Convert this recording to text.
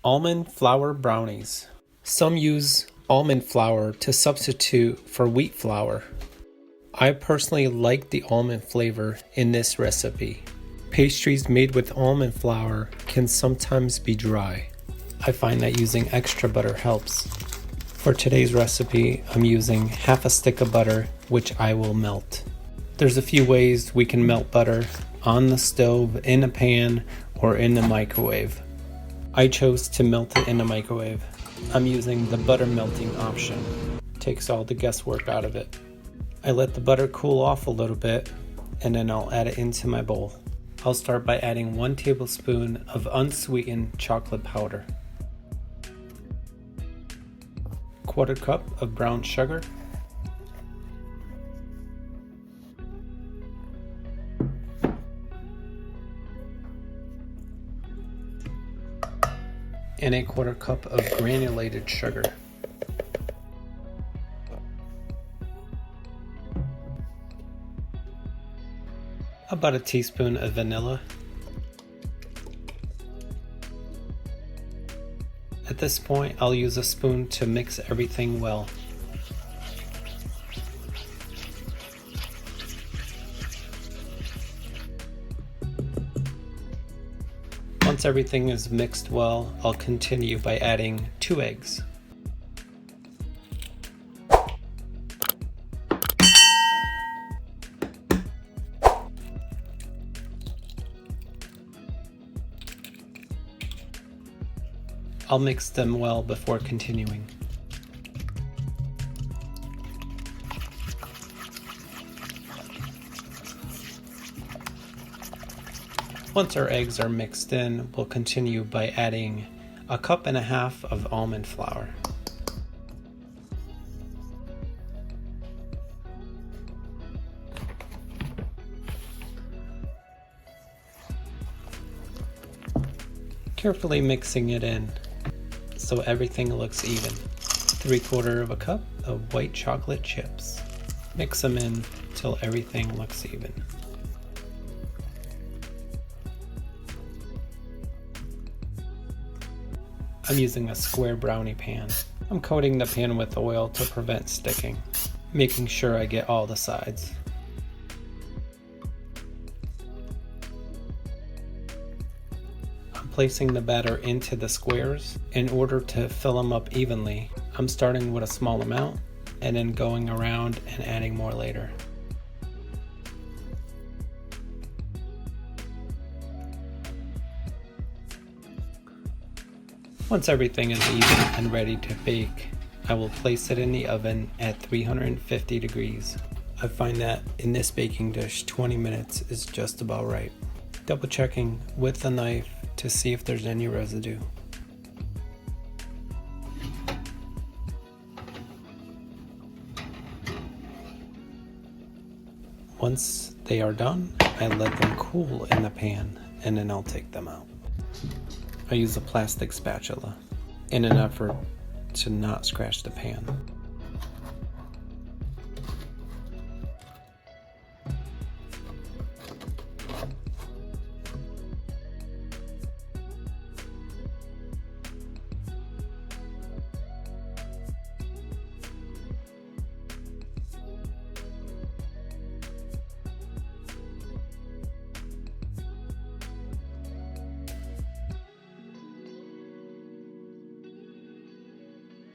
Almond flour brownies. Some use almond flour to substitute for wheat flour. I personally like the almond flavor in this recipe. Pastries made with almond flour can sometimes be dry. I find that using extra butter helps. For today's recipe, I'm using half a stick of butter, which I will melt. There's a few ways we can melt butter: on the stove, in a pan, or in the microwave. I chose to melt it in the microwave. I'm using the butter melting option. Takes all the guesswork out of it. I let the butter cool off a little bit, and then I'll add it into my bowl. I'll start by adding 1 tablespoon of unsweetened chocolate powder, 1/4 cup of brown sugar, and 1/4 cup of granulated sugar. About a teaspoon of vanilla. At this point, I'll use a spoon to mix everything well. Once everything is mixed well, I'll continue by adding 2 eggs. I'll mix them well before continuing. Once our eggs are mixed in, we'll continue by adding 1.5 cups of almond flour. Carefully mixing it in so everything looks even. 3/4 cup of white chocolate chips. Mix them in till everything looks even. I'm using a square brownie pan. I'm coating the pan with oil to prevent sticking, making sure I get all the sides. I'm placing the batter into the squares. In order to fill them up evenly, I'm starting with a small amount and then going around and adding more later. Once everything is even and ready to bake, I will place it in the oven at 350 degrees. I find that in this baking dish, 20 minutes is just about right. Double checking with the knife to see if there's any residue. Once they are done, I let them cool in the pan and then I'll take them out. I use a plastic spatula in an effort to not scratch the pan.